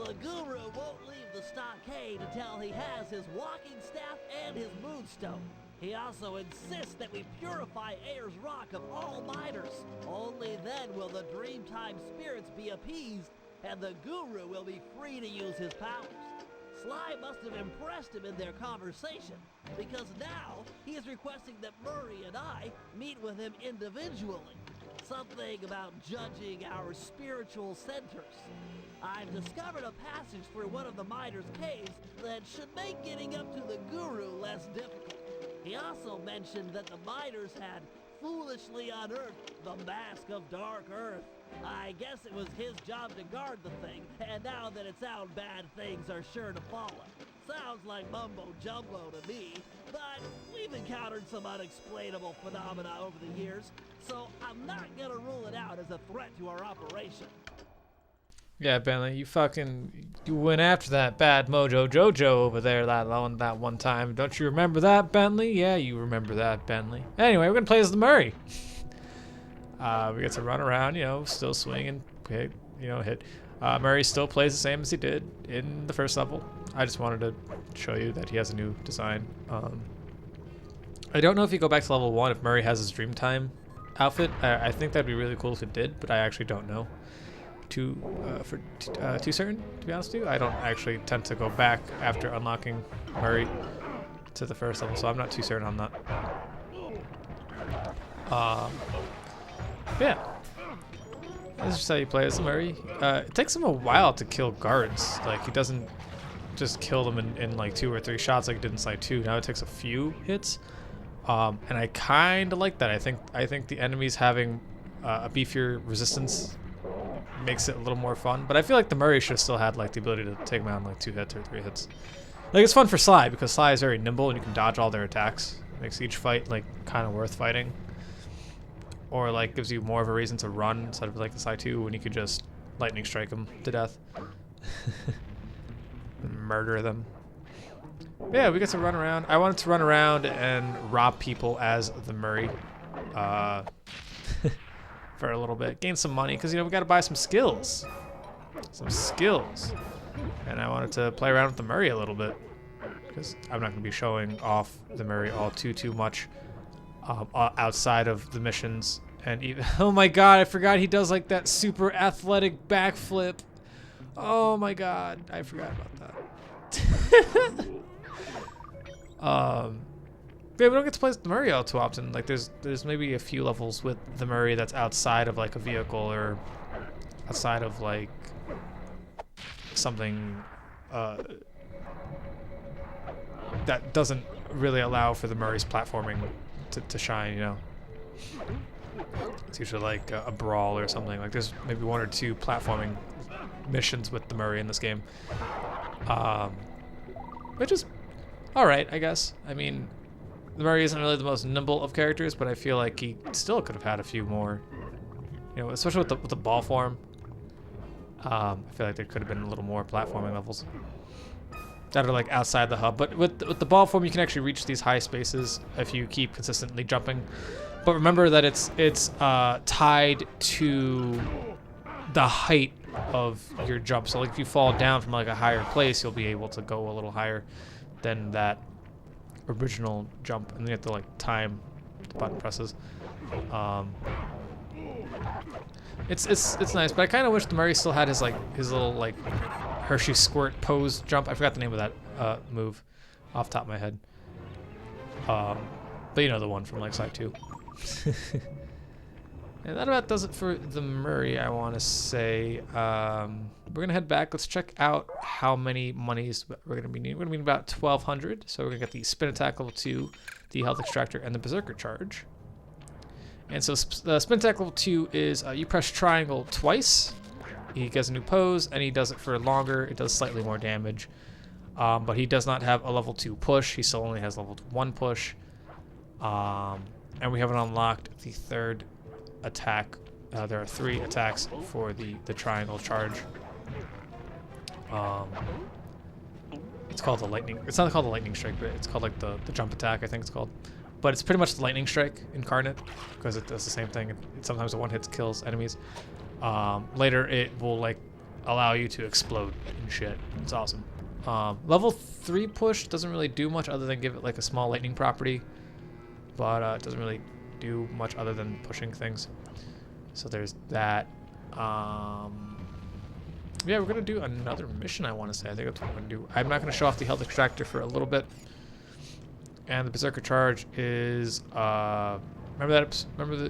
the guru won't leave the stockade until he has his walking staff and his moonstone. He also insists that we purify Ayers Rock of all miners. Only then will the Dreamtime spirits be appeased, and the guru will be free to use his powers. Sly must have impressed him in their conversation, because now he is requesting that Murray and I meet with him individually. Something about judging our spiritual centers. I've discovered a passage through one of the miners' caves that should make getting up to the guru less difficult. He also mentioned that the miners had foolishly unearthed the Mask of Dark Earth. I guess it was his job to guard the thing, and now that it's out, bad things are sure to follow. Sounds like mumbo-jumbo to me, but we've encountered some unexplainable phenomena over the years, so I'm not gonna rule it out as a threat to our operation. Yeah, Bentley, you went after that bad Mojo Jojo over there that one time. Don't you remember that, Bentley? Yeah, you remember that, Bentley. Anyway, we're gonna play as the Murray. We get to run around, still swing and hit. Murray still plays the same as he did in the first level. I just wanted to show you that he has a new design. I don't know if you go back to level 1 if Murray has his Dreamtime outfit. I think that'd be really cool if it did, but I actually don't know. Too certain, to be honest with you. I don't actually tend to go back after unlocking Murray to the first level, so I'm not too certain on that. Yeah, this is just how you play as Murray. It takes him a while to kill guards. Like, he doesn't just kill them in like 2 or 3 shots like he did in Side 2. Now it takes a few hits, and I kind of like that. I think the enemies having a beefier resistance makes it a little more fun. But I feel like the Murray should have still had like the ability to take them out in like 2 hits or 3 hits. Like, it's fun for Sly because Sly is very nimble and you can dodge all their attacks. It makes each fight like kind of worth fighting. Or like gives you more of a reason to run instead of like the Side 2 when you could just lightning strike them to death. Murder them. Yeah, we get to run around. I wanted to run around and rob people as the Murray for a little bit. Gain some money because, we got to buy some skills. And I wanted to play around with the Murray a little bit because I'm not going to be showing off the Murray all too much outside of the missions. And even, oh my god, I forgot he does like that super athletic backflip. Oh my god, I forgot about that. Yeah, we don't get to play with the Murray all too often. Like, there's maybe a few levels with the Murray that's outside of like a vehicle or outside of like something that doesn't really allow for the Murray's platforming to shine. It's usually like a brawl or something. Like, there's maybe 1 or 2 platforming missions with the Murray in this game, which is all right, I guess. I mean, the Murray isn't really the most nimble of characters, but I feel like he still could have had a few more, especially with the ball form. I feel like there could have been a little more platforming levels that are like outside the hub. But with the ball form, you can actually reach these high spaces if you keep consistently jumping. But remember that it's tied to the height of your jump. So like if you fall down from like a higher place, you'll be able to go a little higher than that original jump, and then you have to like time the button presses. It's nice, but I kind of wish the Murray still had his little like Hershey squirt pose jump. I forgot the name of that move off the top of my head. But the one from like Side 2. And that about does it for the Murray, I want to say. We're going to head back. Let's check out how many monies we're going to be needing. We're going to need about 1,200. So we're going to get the Spin Attack level 2, the Health Extractor, and the Berserker Charge. And so the Spin Attack level 2 is you press triangle twice. He gets a new pose, and he does it for longer. It does slightly more damage. But he does not have a level 2 push. He still only has level 1 push. And we haven't unlocked the 3rd attack. There are 3 attacks for the triangle charge. It's called the lightning. It's not called the lightning strike, but it's called like the jump attack, I think it's called. But it's pretty much the lightning strike incarnate because it does the same thing. Sometimes the one hit kills enemies. Later it will like allow you to explode and shit. It's awesome. Level 3 push doesn't really do much other than give it like a small lightning property, but it doesn't really do much other than pushing things. So there's that. Yeah, we're gonna do another mission, I want to say. I think that's what we're gonna do. I'm not gonna show off the health extractor for a little bit. And the berserker charge is remember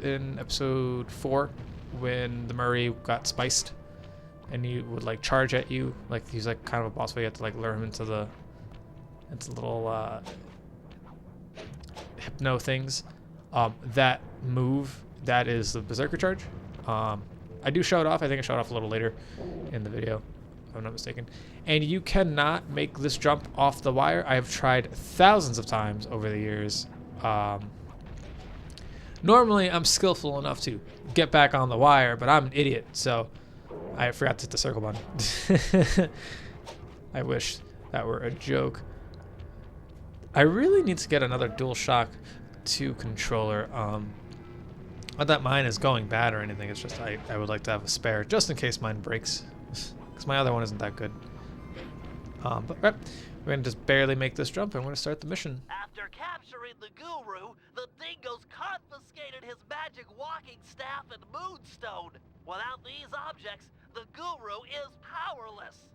in episode 4 when the Murray got spiced and he would like charge at you, like he's like kind of a boss fight. You have to like lure him into the little hypno things. That move, that is the berserker charge. I do show it off. I think I showed it off a little later in the video, if I'm not mistaken. And you cannot make this jump off the wire. I have tried thousands of times over the years. Normally, I'm skillful enough to get back on the wire, but I'm an idiot, so I forgot to hit the circle button. I wish that were a joke. I really need to get another DualShock 2 controller. Not that mine is going bad or anything, it's just I would like to have a spare just in case mine breaks, because my other one isn't that good. But right, we're going to just barely make this jump and we're going to start the mission. After capturing the guru, the dingoes confiscated his magic walking staff and moonstone. Without these objects, the guru is powerless.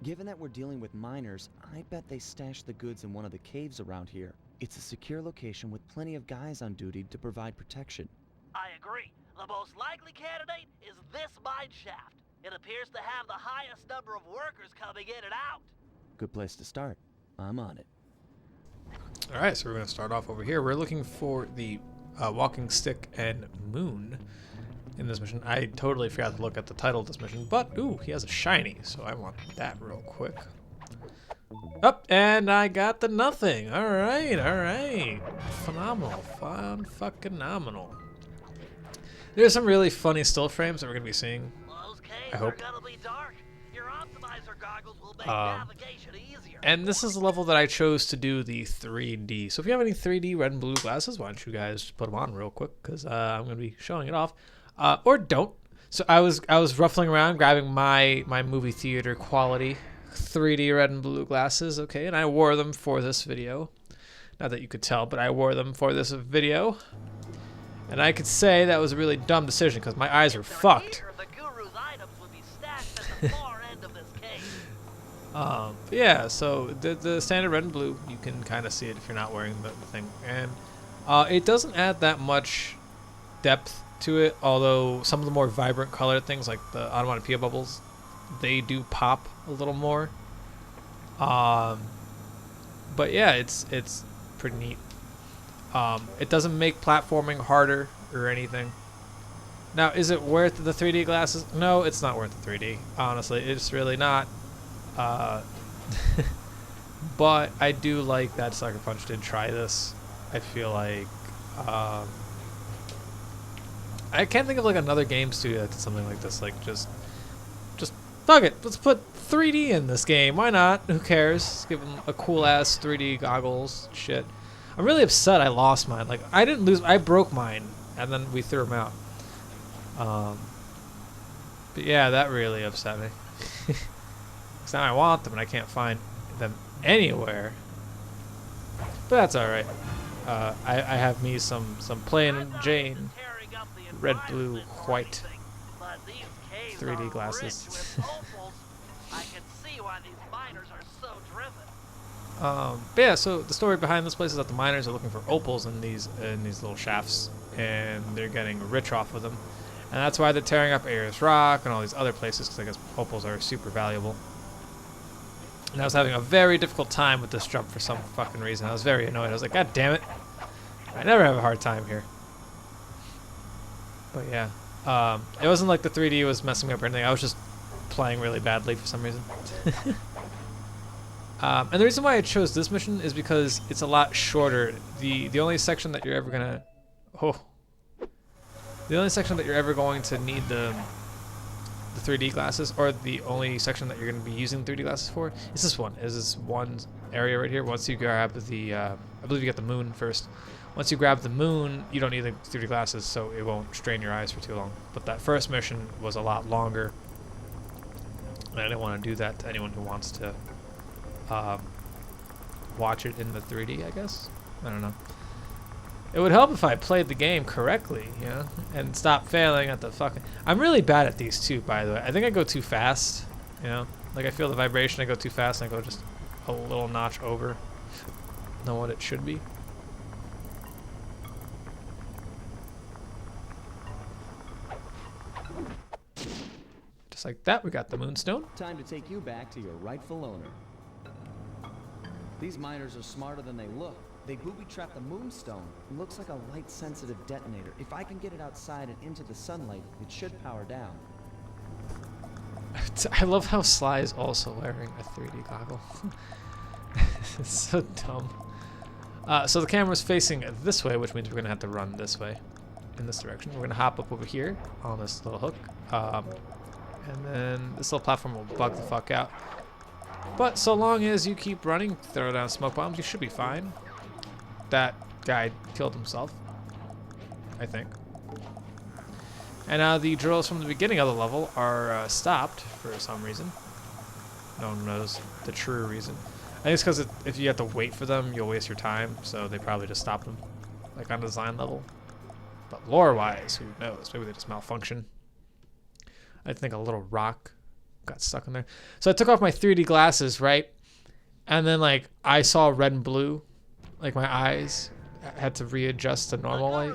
Given that we're dealing with miners, I bet they stashed the goods in one of the caves around here. It's a secure location with plenty of guys on duty to provide protection. I agree. The most likely candidate is this mine shaft. It appears to have the highest number of workers coming in and out. Good place to start. I'm on it. Alright, so we're going to start off over here. We're looking for the walking stick and moon in this mission. I totally forgot to look at the title of this mission, but ooh, he has a shiny, so I want that real quick. Up, and I got the nothing. Alright, alright. Phenomenal. Fucking-nominal. There's some really funny still frames that we're going to be seeing. Those caves I hope. are gonna be dark. Your optimizer goggles will make navigation easier. And this is the level that I chose to do the 3D. So if you have any 3D red and blue glasses, why don't you guys put them on real quick, because I'm going to be showing it off. Or don't. So I was ruffling around, grabbing my movie theater quality 3D red and blue glasses, okay, and I wore them for this video. Not that you could tell, but I wore them for this video. And I could say that was a really dumb decision because my eyes are fucked. Here, the guru's items would be stashed at the far end of this cave. But yeah, so the standard red and blue, you can kind of see it if you're not wearing the thing. And it doesn't add that much depth to it, although some of the more vibrant colored things like the onomatopoeia bubbles, they do pop a little more. But yeah, it's pretty neat. It doesn't make platforming harder or anything. Now, is it worth the 3D glasses? No, it's not worth the 3D. Honestly, it's really not. But I do like that Sucker Punch did try this. I feel like I can't think of like another game studio that did something like this. Like just fuck it, let's put 3D in this game. Why not? Who cares? Let's give them a cool ass 3D goggles. Shit. I'm really upset I lost mine. Like, I didn't lose, I broke mine, and then we threw them out. But yeah, that really upset me. Because now I want them, and I can't find them anywhere. But that's alright. I have me some plain Jane, red, blue, white 3D glasses. I can see why these miners are so driven. But yeah, so the story behind this place is that the miners are looking for opals in these little shafts, and they're getting rich off of them, and that's why they're tearing up Ayers Rock and all these other places, because I guess opals are super valuable. And I was having a very difficult time with this jump for some fucking reason. I was very annoyed. I was like, God damn it! I never have a hard time here. But yeah, it wasn't like the 3D was messing me up or anything. I was just playing really badly for some reason. And the reason why I chose this mission is because it's a lot shorter. The only section that you're ever gonna the only section that you're ever going to need the 3D glasses, or the only section that you're going to be using 3D glasses for, is this one. Is this one area right here? Once you grab the I believe you get the moon first. Once you grab the moon, you don't need the 3D glasses, so it won't strain your eyes for too long. But that first mission was a lot longer. And I didn't want to do that to anyone who wants to watch it in the 3D, I guess. I don't know. It would help if I played the game correctly, you know, and stop failing at the fucking... I'm really bad at these too, by the way. I think I go too fast, you know? Like, I feel the vibration, I go too fast, and I go just a little notch over than what it should be. Just like that, we got the Moonstone. Time to take you back to your rightful owner. These miners are smarter than they look. They booby-trapped the Moonstone. It looks like a light-sensitive detonator. If I can get it outside and into the sunlight, it should power down. I love how Sly is also wearing a 3D goggle. It's so dumb. So the camera's facing this way, which means we're going to have to run this way, in this direction. We're going to hop up over here on this little hook. And then this little platform will bug the fuck out. But so long as you keep running, throw down smoke bombs, you should be fine. That guy killed himself, I think. And the drills from the beginning of the level are stopped for some reason. No one knows the true reason. I think it's because if you have to wait for them, you'll waste your time, so they probably just stop them, like on the design level. But lore-wise, who knows? Maybe they just malfunction. I think a little rock got stuck in there. So I took off my 3D glasses, right? And then, like, I saw red and blue. Like, my eyes had to readjust to normal light.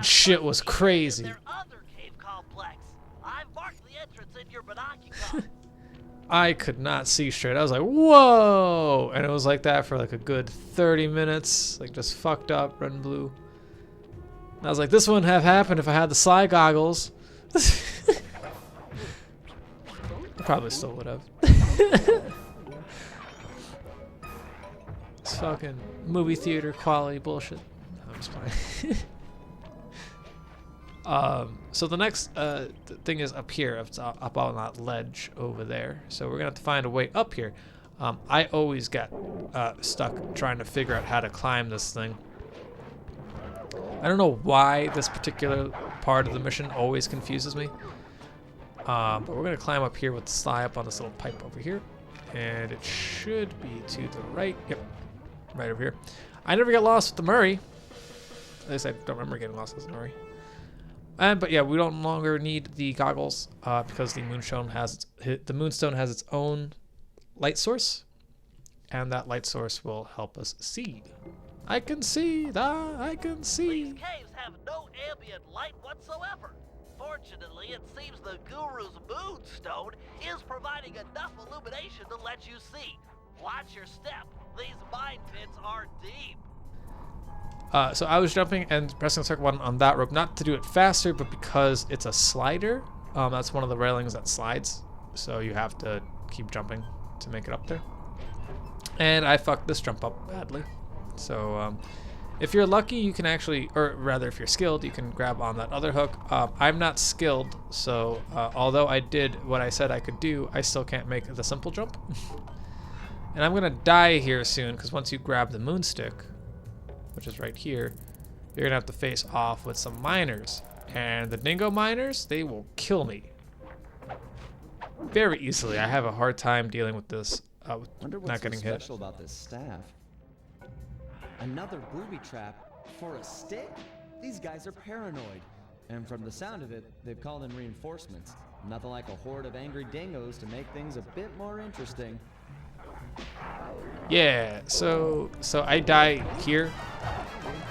Shit was crazy. I could not see straight. I was like, whoa! And it was like that for like a good 30 minutes. Like, just fucked up, red and blue. And I was like, this wouldn't have happened if I had the Sly goggles. Probably still would have. It's fucking movie theater quality bullshit. I'm just playing. So the next thing is up here. It's up on that ledge over there. So we're gonna have to find a way up here. I always get stuck trying to figure out how to climb this thing. I don't know why this particular part of the mission always confuses me. But we're going to climb up here with Sly up on this little pipe over here. And it should be to the right. Yep, right over here. I never get lost with the Murray. At least I don't remember getting lost with the Murray. But yeah, we don't longer need the goggles because the Moonstone has its own light source. And that light source will help us see. I can see. I can see. These caves have no ambient light whatsoever. Fortunately, it seems the Guru's Moonstone is providing enough illumination to let you see. Watch your step. These mine pits are deep. So I was jumping and pressing the circle button on that rope, not to do it faster, but because it's a slider. That's one of the railings that slides. So you have to keep jumping to make it up there. And I fucked this jump up badly. So if you're lucky, you can actually, or rather if you're skilled, you can grab on that other hook. I'm not skilled, so although I did what I said I could do, I still can't make the simple jump. And I'm gonna die here soon, because once you grab the moonstick, which is right here, you're gonna have to face off with some miners. And the dingo miners, they will kill me very easily. I have a hard time dealing with this, not getting hit. Special about this staff? Another booby trap for a stick? These guys are paranoid. And from the sound of it, they've called in reinforcements. Nothing like a horde of angry dingoes to make things a bit more interesting. Yeah, so I die here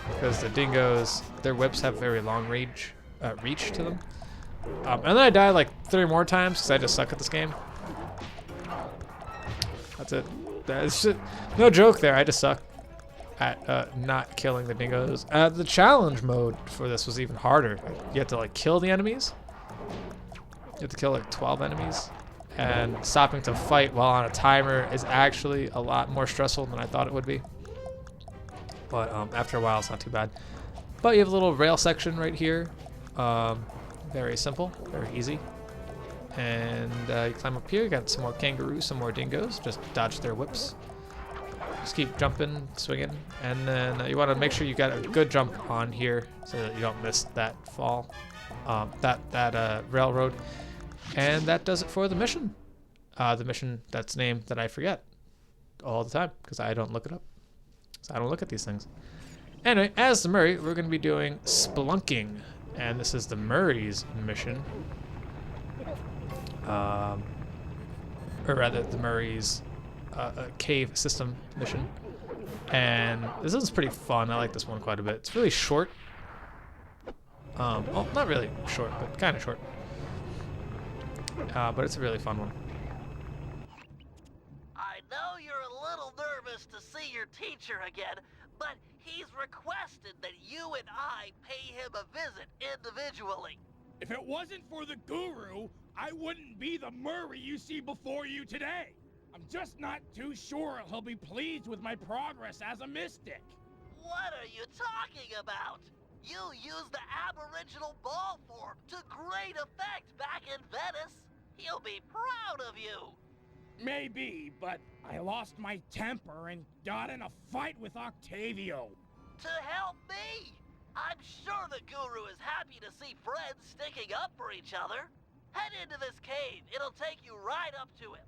because the dingoes, their whips have very long reach to them. And then I die like 3 more times because I just suck at this game. That's it. That's just, no joke there, I just suck at not killing the dingoes. The challenge mode for this was even harder. You have to like kill the enemies. You have to kill like 12 enemies. And stopping to fight while on a timer is actually a lot more stressful than I thought it would be. But after a while, it's not too bad. But you have a little rail section right here. Very simple, very easy. And you climb up here, you got some more kangaroos, some more dingoes. Just dodge their whips. Just keep jumping, swinging. And then you want to make sure you got a good jump on here so that you don't miss that fall, that railroad. And that does it for the mission. the mission that's named that I forget all the time because I don't look it up. So I don't look at these things. Anyway, as the Murray, we're going to be doing spelunking, and this is the Murray's mission. Or rather, the Murray's cave system mission. And this is pretty fun. I like this one quite a bit. It's really short. Well, not really short, but kind of short. But it's a really fun one. I know you're a little nervous to see your teacher again, but he's requested that you and I pay him a visit individually. If it wasn't for the guru, I wouldn't be the Murray you see before you today. I'm just not too sure he'll be pleased with my progress as a mystic. What are you talking about? You used the aboriginal ball form to great effect back in Venice. He'll be proud of you. Maybe, but I lost my temper and got in a fight with Octavio. To help me? I'm sure the guru is happy to see friends sticking up for each other. Head into this cave. It'll take you right up to him.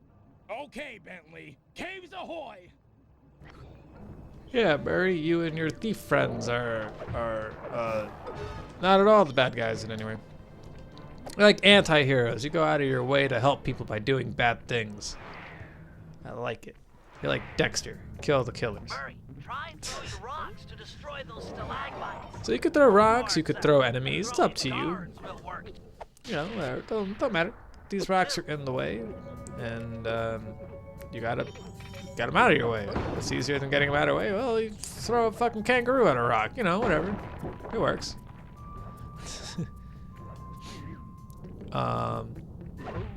Okay, Bentley. Caves ahoy! Yeah, Murray, you and your thief friends are not at all the bad guys in any way. You're like anti-heroes. You go out of your way to help people by doing bad things. I like it. You're like Dexter. Kill the killers. Murray, try and throw your rocks to destroy those stalagmites. So you could throw rocks, you could throw enemies. It's up to you. Guards will work. You know, whatever. Don't matter. These rocks are in the way, and you gotta get them out of your way. It's easier than getting them out of the way. Well, you throw a fucking kangaroo at a rock. You know, whatever. It works.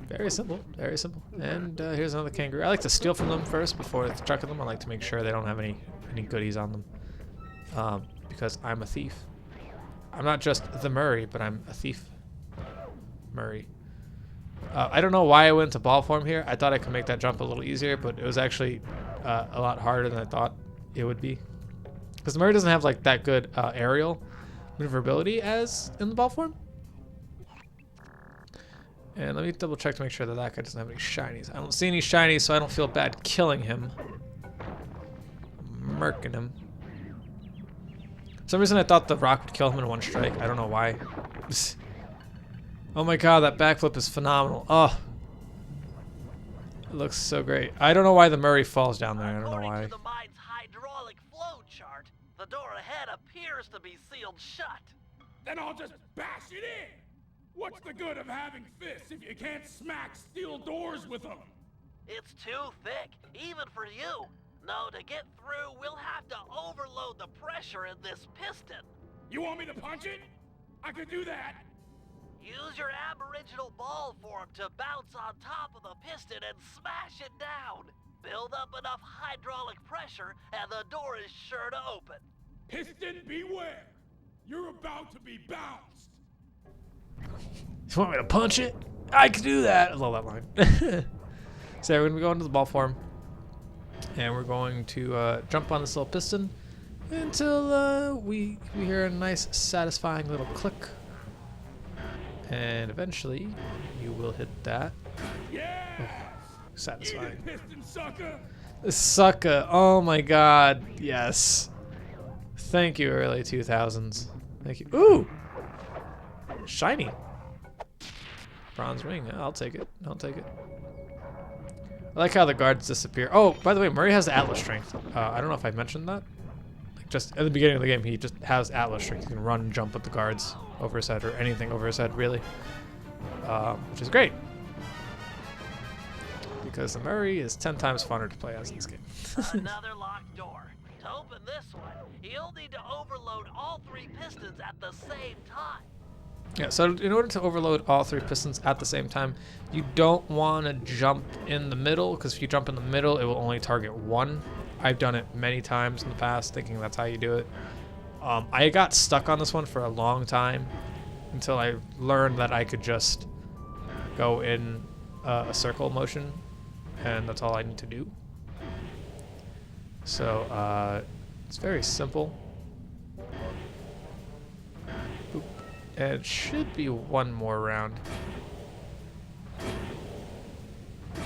Very simple. Very simple. And here's another kangaroo. I like to steal from them first before chucking them. I like to make sure they don't have any goodies on them. Because I'm a thief. I'm not just the Murray, but I'm a thief. Murray. I don't know why I went to ball form here. I thought I could make that jump a little easier, but it was actually a lot harder than I thought it would be. Because the Murray doesn't have like that good aerial maneuverability as in the ball form. And let me double check to make sure that that guy doesn't have any shinies. I don't see any shinies, so I don't feel bad killing him. Murking him. For some reason I thought the rock would kill him in one strike. I don't know why. Oh my god, that backflip is phenomenal. Oh. It looks so great. I don't know why the Murray falls down there. I don't know why. According to the mine's hydraulic flow chart, the door ahead appears to be sealed shut. Then I'll just bash it in! What's the good of having fists if you can't smack steel doors with them? It's too thick, even for you. No, to get through, we'll have to overload the pressure in this piston. You want me to punch it? I could do that. Use your aboriginal ball form to bounce on top of the piston and smash it down. Build up enough hydraulic pressure and the door is sure to open. Piston beware! You're about to be bounced! You want me to punch it? I can do that. I love that line. So we're going to go into the ball form. And we're going to jump on this little piston until we hear a nice satisfying little click. And eventually you will hit that. Yeah! Oh, satisfying. Eat it, piston sucker! Sucker. Oh my god. Yes. Thank you, early 2000s. Thank you. Ooh! Shiny. Bronze ring. I'll take it. I'll take it. I like how the guards disappear. Oh, by the way, Murray has Atlas strength. I don't know if I mentioned that. Like just at the beginning of the game, he just has Atlas strength. He can run and jump at the guards over his head or anything over his head, really. Which is great. Because the Murray is 10 times funner to play as in this game. Another locked door. To open this one, you'll need to overload all 3 pistons at the same time. Yeah, so in order to overload all 3 pistons at the same time, you don't want to jump in the middle, because if you jump in the middle, it will only target one. I've done it many times in the past, thinking that's how you do it. I got stuck on this one for a long time, until I learned that I could just go in a circle motion, and that's all I need to do. So, it's very simple. And it should be one more round.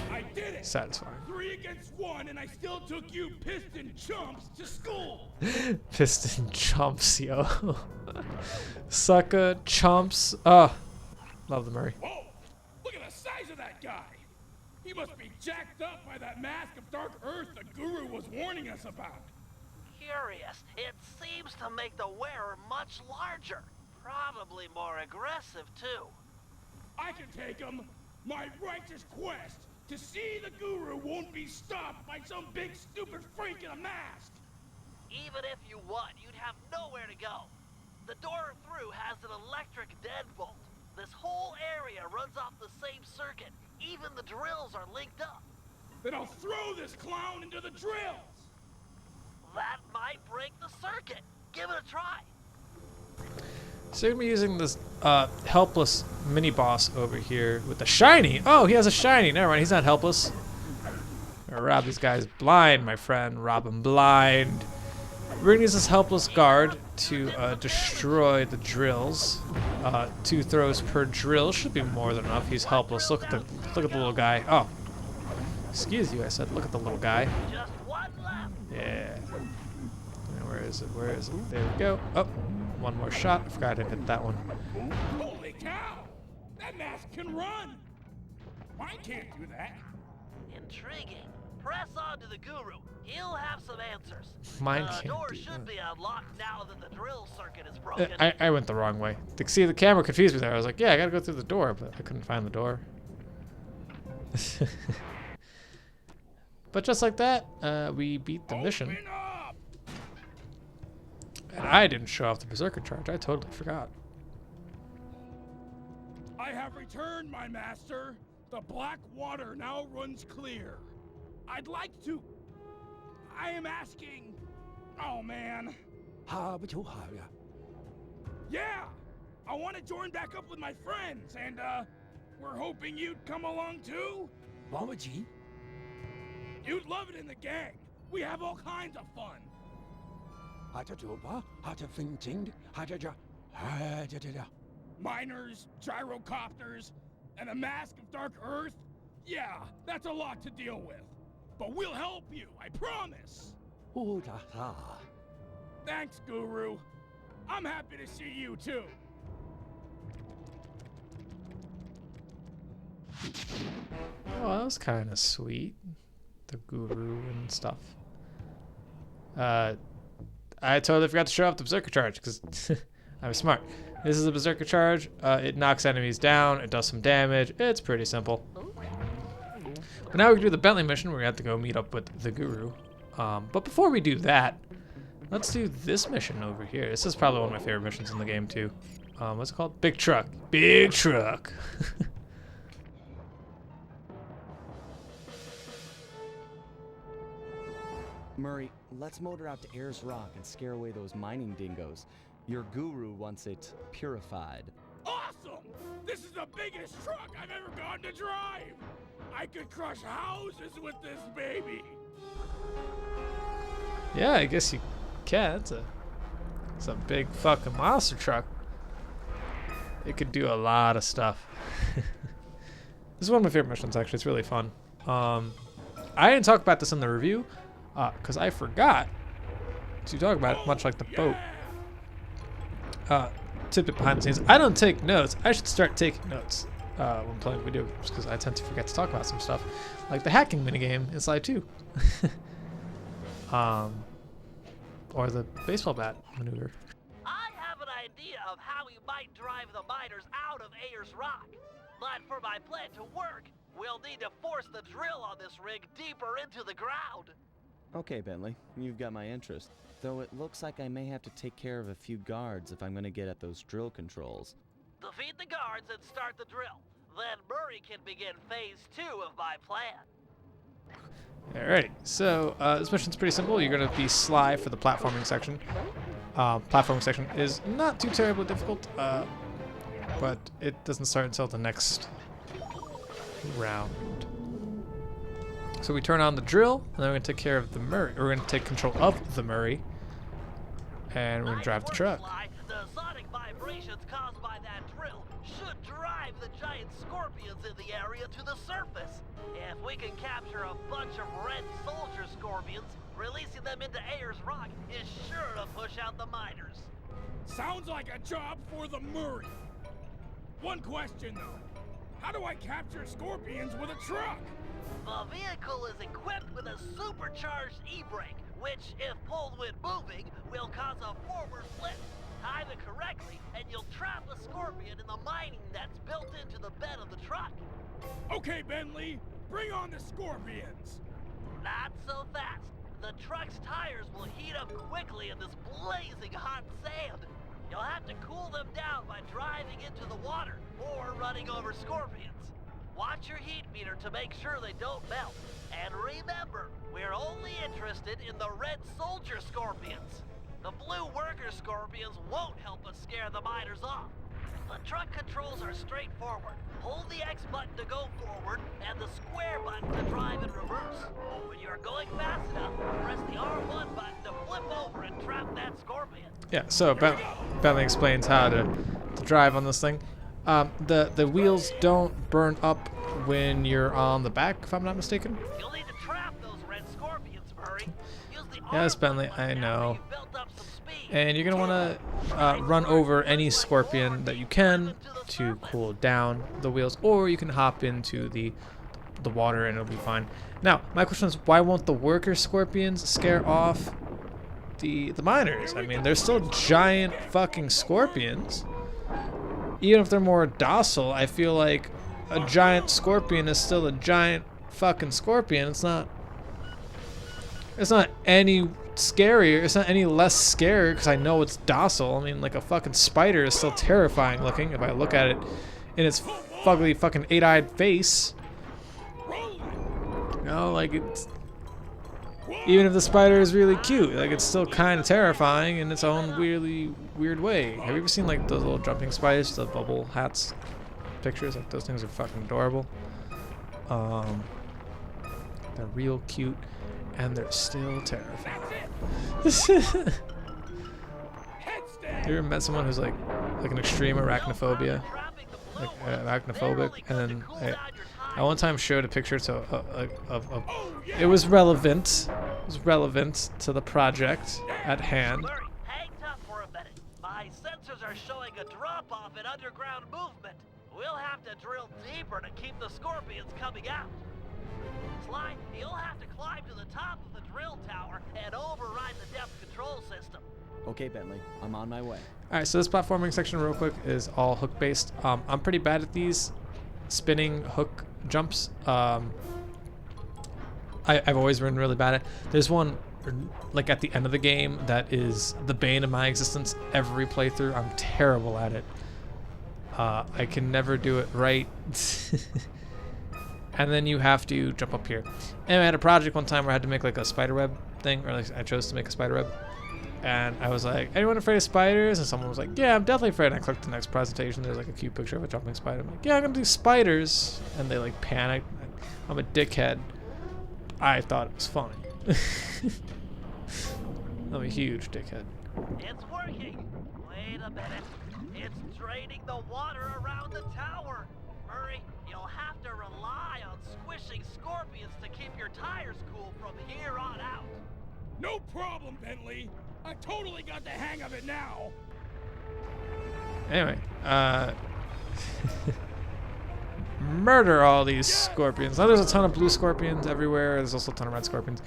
I did Satisfying. 3 against 1, and I still took you piston chumps to school. Piston chumps, yo. Sucker chumps. Oh, love the Murray. Whoa! Look at the size of that guy. He must be jacked up by that mask of dark earth the guru was warning us about. Curious. It seems to make the wearer much larger. Probably more aggressive, too. I can take him. My righteous quest to see the guru won't be stopped by some big stupid freak in a mask. Even if you won, you'd have nowhere to go. The door through has an electric deadbolt. This whole area runs off the same circuit. Even the drills are linked up. Then I'll throw this clown into the drills. That might break the circuit. Give it a try. So you're gonna be using this helpless mini boss over here with the shiny. Oh, he has a shiny. Never mind, he's not helpless. Gonna rob these guys blind, my friend. Rob them blind. We're gonna use this helpless guard to destroy the drills. 2 throws per drill should be more than enough. He's helpless. Look at the little guy. Oh, excuse you. I said look at the little guy. Just one left. Yeah. Where is it? Where is it? There we go. Oh, one more shot. I forgot I didn't hit that one. Holy cow! That mask can run. Mine can't do that. Intriguing. Press on to the guru. He'll have some answers. Mine The can't door do should that. be unlocked now that the drill circuit is broken. I went the wrong way. See, the camera confused me there. I was like, yeah, I gotta go through the door, but I couldn't find the door. But just like that, we beat the mission. Open up! And I didn't show off the Berserker charge. I totally forgot. I have returned, my master. The black water now runs clear. I'd like to... I am asking... Oh, man. Yeah! I want to join back up with my friends, and, we're hoping you'd come along, too? You'd love it in the gang. We have all kinds of fun. Miners, gyrocopters, and a mask of dark earth? Yeah, that's a lot to deal with. But we'll help you, I promise. Thanks, Guru. I'm happy to see you, too. Oh, that was kind of sweet. The guru and stuff. I totally forgot to show off the Berserker charge because I'm smart. This is a Berserker charge. It knocks enemies down. It does some damage. It's pretty simple. But now we can do the Bentley mission. We're gonna have to go meet up with the guru. But before we do that, let's do this mission over here. This is probably one of my favorite missions in the game too. What's it called? Big Truck. Big Truck. Murray, let's motor out to Ayers Rock and scare away those mining dingoes. Your guru wants it purified. Awesome! This is the biggest truck I've ever gotten to drive! I could crush houses with this baby! Yeah, I guess you can. It's a big fucking monster truck. It could do a lot of stuff. This is one of my favorite missions, actually. It's really fun. I didn't talk about this in the review, because I forgot to talk about it, much like the boat. Tidbit behind the scenes. I don't take notes. I should start taking notes when playing video games, because I tend to forget to talk about some stuff, like the hacking minigame in Slide 2. Or the baseball bat maneuver. I have an idea of how we might drive the miners out of Ayers Rock. But for my plan to work, we'll need to force the drill on this rig deeper into the ground. Okay, Bentley, you've got my interest. Though it looks like I may have to take care of a few guards if I'm gonna get at those drill controls. Defeat the guards and start the drill. Then Murray can begin phase 2 of my plan. Alright, so this mission's pretty simple. You're going to be Sly for the platforming section. Platforming section is not too terribly difficult, but it doesn't start until the next round. So we turn on the drill, and then we're going to take care of the Murray. We're going to take control of the Murray, and we're going to drive the truck. The sonic vibrations caused by that drill should drive drive the giant scorpions in the area to the surface. If we can capture a bunch of red soldier scorpions, releasing them into Ayers Rock is sure to push out the miners. Sounds like a job for the Murray. One question though. How do I capture scorpions with a truck? The vehicle is equipped with a supercharged e-brake, which, if pulled when moving, will cause a forward flip. Time it correctly, and you'll trap a scorpion in the mining nets built into the bed of the truck. Okay, Bentley, bring on the scorpions. Not so fast. The truck's tires will heat up quickly in this blazing hot sand. You'll have to cool them down by driving into the water or running over scorpions. Watch your heat meter to make sure they don't melt. And remember, we're only interested in the red soldier scorpions. The blue worker scorpions won't help us scare the miners off. The truck controls are straightforward. Hold the X button to go forward and the square button to drive in reverse. When you're going fast enough, press the R1 button to flip over and trap that scorpion. Yeah, so Bentley explains how to drive on this thing. The wheels don't burn up when you're on the back, if I'm not mistaken. You'll need to trap those red scorpions, Murray. Use the Yes, R1 Bentley, button I after know. you've built up some speed. And you're gonna want to run over any scorpion that you can to cool down the wheels, or you can hop into the water and it'll be fine. Now, my question is, why won't the worker scorpions scare off the miners? I mean, they're still giant fucking scorpions. Even if they're more docile, I feel like a giant scorpion is still a giant fucking scorpion. It's not any scarier. It's not any less scary because I know it's docile. I mean, like a fucking spider is still terrifying looking if I look at it in its fugly fucking 8-eyed face. You know, like it's, even if the spider is really cute, like it's still kind of terrifying in its own weirdly weird way. Have you ever seen like those little jumping spiders, the bubble hats pictures? Like those things are fucking adorable. They're real cute and they're still terrifying. You ever met someone who's like an extreme arachnophobia, like arachnophobic, and then I one time showed a picture to it was relevant. It was relevant to the project at hand. Murray, hang tough for a minute. My sensors are showing a drop-off in underground movement. We'll have to drill deeper to keep the scorpions coming out. Sly, you'll have to climb to the top of the drill tower and override the depth control system. Okay, Bentley, I'm on my way. Alright, so this platforming section real quick is all hook based. I'm pretty bad at these spinning hook jumps. I've always been really bad at it. There's one like at the end of the game that is the bane of my existence every playthrough. I'm terrible at it. I can never do it right. And then you have to jump up here. And I had a project one time where I had to make like a spider web thing, or like I chose to make a spider web. And I was like, anyone afraid of spiders? And someone was like, yeah, I'm definitely afraid. And I clicked the next presentation. There's like a cute picture of a jumping spider. I'm like, yeah, I'm gonna do spiders. And they like panicked. I'm a dickhead. I thought it was funny. I'm a huge dickhead. It's working. Wait a minute. It's draining the water around the tower. Murray, you'll have to rely on squishing scorpions to keep your tires cool from here on out. No problem, Bentley. I totally got the hang of it now. Anyway, murder all these scorpions. Now there's a ton of blue scorpions everywhere. There's also a ton of red scorpions.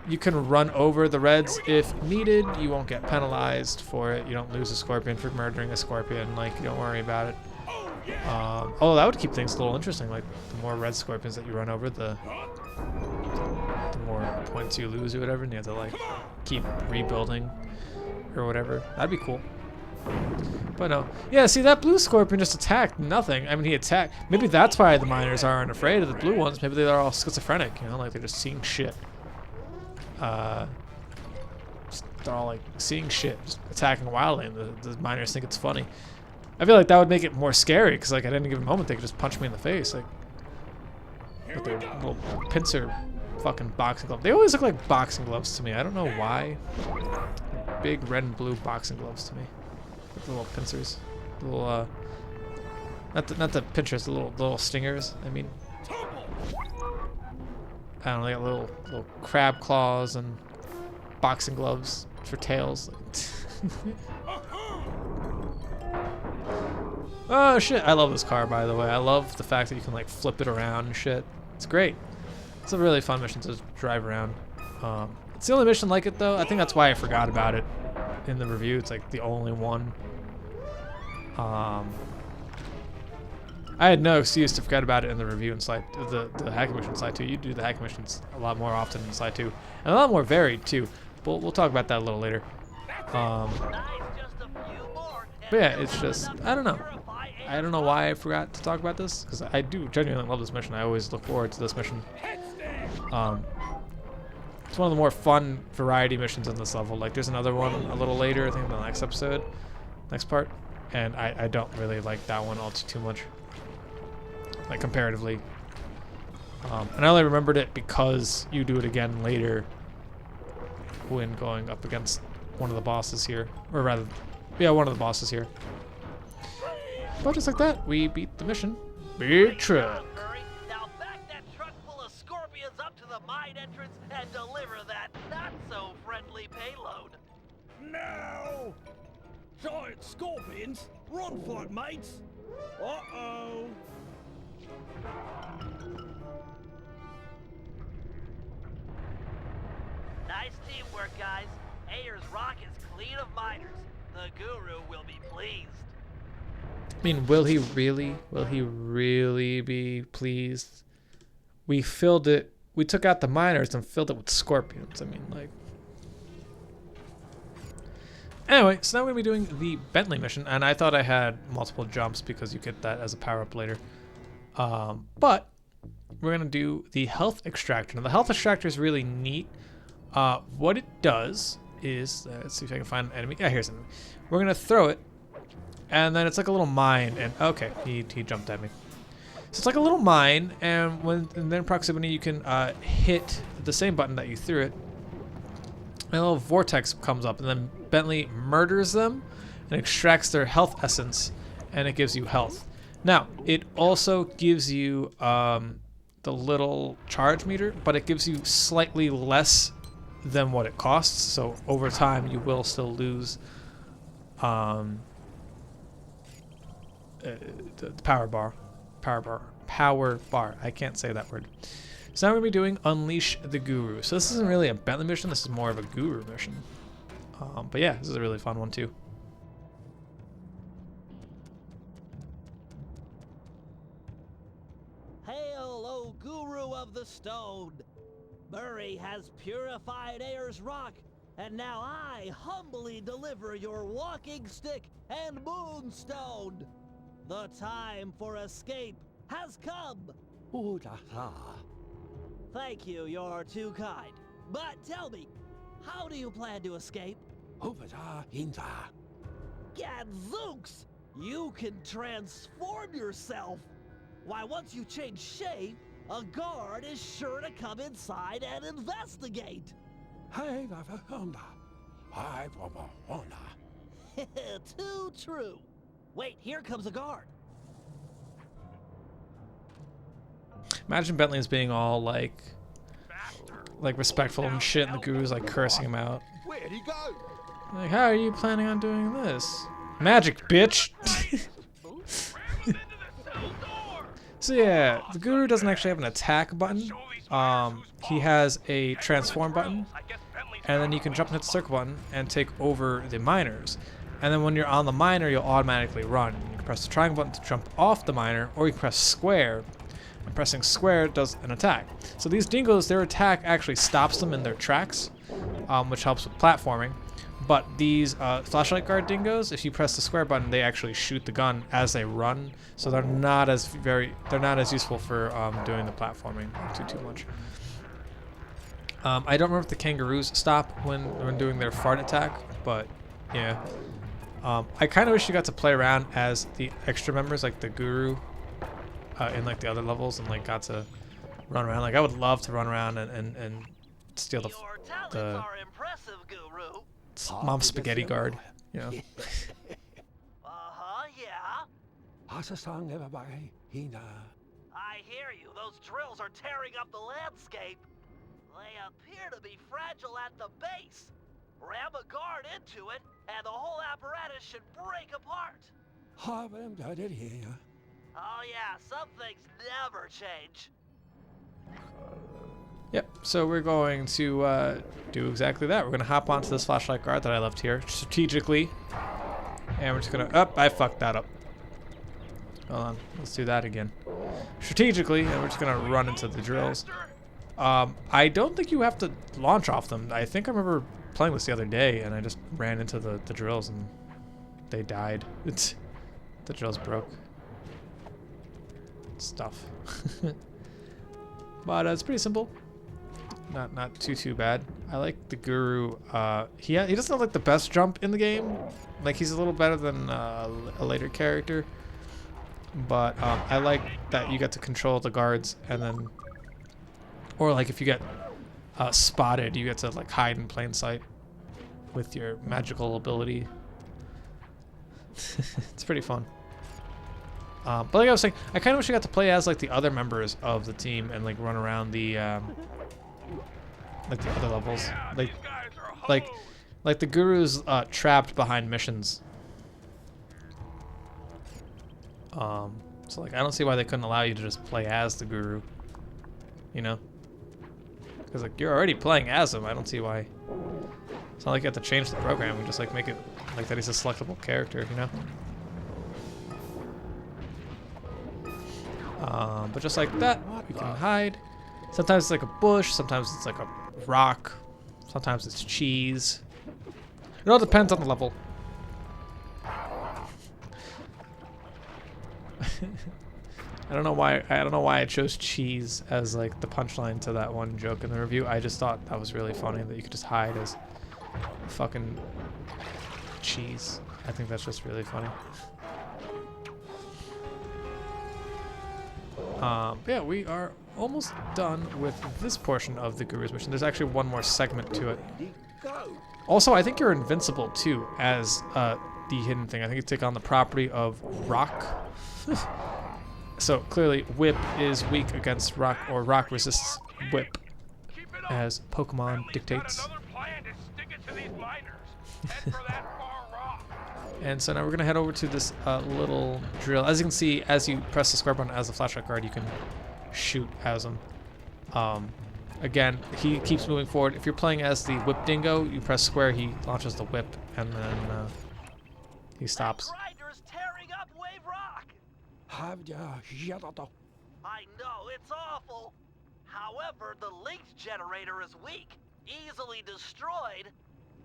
You can run over the reds if needed. You won't get penalized for it. You don't lose a scorpion for murdering a scorpion. Like, don't worry about it. Although that would keep things a little interesting. Like, the more red scorpions that you run over, the more points you lose or whatever, and you have to like keep rebuilding or whatever. That'd be cool. But no. Yeah, see, that blue scorpion just attacked nothing. I mean, he attacked. Maybe that's why the miners aren't afraid of the blue ones. Maybe they're all schizophrenic, you know, like they're just seeing shit. They're all like seeing shit, just attacking wildly, and the miners think it's funny. I feel like that would make it more scary, because like at any given moment they could just punch me in the face, like with their little pincer fucking boxing glove. They always look like boxing gloves to me. I don't know why. Big red and blue boxing gloves to me. With the little pincers. The little Not the pinchers, the little stingers. I mean, I don't know, they got little crab claws and boxing gloves for tails. Oh shit! I love this car, by the way. I love the fact that you can like flip it around and shit. It's great. It's a really fun mission to drive around. It's the only mission like it though. I think that's why I forgot about it in the review. It's like the only one. I had no excuse to forget about it in the review in Slide, the hacking mission Slide 2. You do the hacking missions a lot more often in Slide 2, and a lot more varied too. But we'll talk about that a little later. But yeah, it's just I don't know. I don't know why I forgot to talk about this because I do genuinely love this mission. I always look forward to this mission. It's one of the more fun variety missions in this level. Like there's another one a little later, I think in the next episode, next part, and I don't really like that one all too much. Like comparatively. And I only remembered it because you do it again later when going up against one of the bosses here. Or rather, yeah, one of the bosses here. But just like that, we beat the mission. Big truck. Now back that truck full of scorpions up to the mine entrance and deliver that not-so-friendly payload. No! Giant scorpions? Run for it, mates! Uh-oh! Nice teamwork, guys. Ayers Rock is clean of miners. The guru will be pleased. I mean, will he really? Will he really be pleased? We filled it. We took out the miners and filled it with scorpions. I mean, like. Anyway, so now we're gonna be doing the Bentley mission, and I thought I had multiple jumps because you get that as a power up later. But we're gonna do the health extractor. Now, the health extractor is really neat. What it does is, let's see if I can find an enemy. Yeah, here's an enemy. We're gonna throw it, and then it's like a little mine. And okay, he jumped at me. So it's like a little mine, and when and then proximity, you can hit the same button that you threw it. And a little vortex comes up, and then Bentley murders them and extracts their health essence, and it gives you health. Now, it also gives you the little charge meter, but it gives you slightly less than what it costs. So over time, you will still lose the power bar. I can't say that word. So now we're going to be doing Unleash the Guru. So this isn't really a Bentley mission. This is more of a Guru mission. But yeah, this is a really fun one too. Hail, O Guru of the Stone! Murray has purified Ayers Rock, and now I humbly deliver your walking stick and moonstone. The time for escape has come. Thank you, you're too kind. But tell me, how do you plan to escape? Gadzooks! You can transform yourself! Why, once you change shape, a guard is sure to come inside and investigate! Too true. Wait, here comes a guard. Imagine Bentley as being all like respectful and shit, and the Guru's like cursing him out. Where'd he go? Like, how are you planning on doing this? Magic, bitch! So yeah, the Guru doesn't actually have an attack button. He has a transform button, and then you can jump and hit the circle button and take over the miners. And then when you're on the miner, you'll automatically run. You can press the triangle button to jump off the miner, or you can press square. And pressing square does an attack. So these dingoes, their attack actually stops them in their tracks, which helps with platforming. But these flashlight guard dingoes, if you press the square button, they actually shoot the gun as they run. So they're not as useful for doing the platforming too much. I don't remember if the kangaroos stop when doing their fart attack, but yeah. I kind of wish you got to play around as the extra members, like the Guru, in like the other levels, and like got to run around. Like I would love to run around and steal the are impressive, Guru. Mom Spaghetti guard, you know. Yeah. Hasasang everybody, Hina. I hear you. Those drills are tearing up the landscape. They appear to be fragile at the base. Ram a guard into it, and the whole apparatus should break apart. Harvem did it here. Oh yeah, some things never change. Yep, so we're going to do exactly that. We're going to hop onto this flashlight guard that I left here strategically. And we're just going to... Oh, I fucked that up. Hold on, let's do that again. Strategically, and we're just going to run into the drills. I don't think you have to launch off them. I think I remember playing this the other day, and I just ran into the drills, and they died. The drills broke. Stuff. But it's pretty simple. Not too bad. I like the guru. He doesn't have like the best jump in the game. Like he's a little better than a later character. But I like that you get to control the guards, and then, or like if you get spotted, you get to like hide in plain sight with your magical ability. It's pretty fun. But like I was saying, I kind of wish I got to play as like the other members of the team and like run around the like the other levels. Like the guru's trapped behind missions. So like I don't see why they couldn't allow you to just play as the guru. You know? Because like you're already playing as him. I don't see why. It's not like you have to change the program and just like make it like that he's a selectable character, you know? But just like that, you can hide. Sometimes it's like a bush, sometimes it's like a rock, sometimes it's cheese. It all depends on the level. I don't know why I chose cheese as like the punchline to that one joke in the review. I just thought that was really funny that you could just hide as fucking cheese. I think that's just really funny. Yeah, we are almost done with this portion of the Guru's mission. There's actually one more segment to it. Also, I think you're invincible too as the hidden thing. I think you take on the property of rock. So clearly, whip is weak against rock, or rock resists whip, as Pokemon dictates. And so now we're gonna head over to this little drill. As you can see, as you press the square button as a flashlight guard, you can shoot as him. Again, he keeps moving forward. If you're playing as the whip dingo, you press square, he launches the whip, and then he stops. I know, it's awful. However, the linked generator is weak, easily destroyed,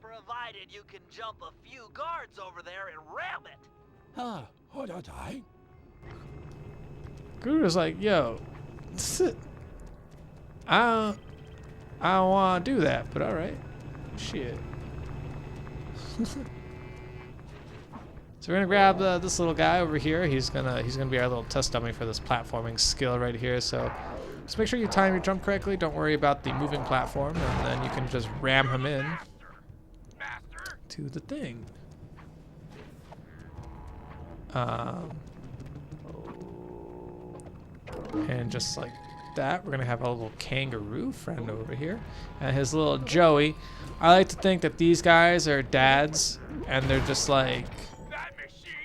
provided you can jump a few guards over there and ram it. Ah, what a die. Guru's like, yo, I don't want to do that, but all right, shit. So we're gonna grab this little guy over here. He's gonna be our little test dummy for this platforming skill right here. So just make sure you time your jump correctly. Don't worry about the moving platform, and then you can just ram him in to the thing. And just like that, we're gonna have a little kangaroo friend over here, and his little Joey. I like to think that these guys are dads, and they're just like,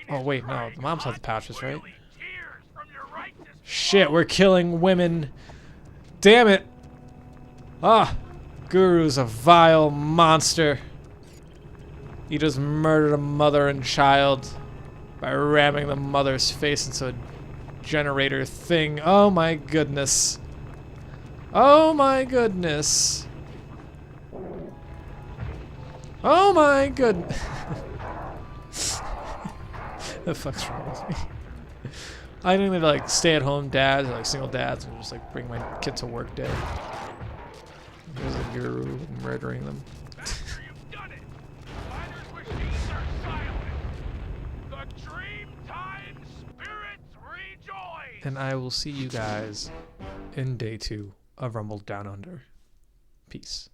oh wait, no, the moms have the pouches, right? Shit, we're killing women. Damn it. Ah, Guru's a vile monster. He just murdered a mother and child by ramming the mother's face into a generator thing. Oh my goodness. Oh my goodness. Oh my goodness. The fuck's wrong with me? I think they're like stay-at-home dads or like single dads and just like bring my kid to work day. There's a guru murdering them. And I will see you guys in day 2 of Rumble Down Under. Peace.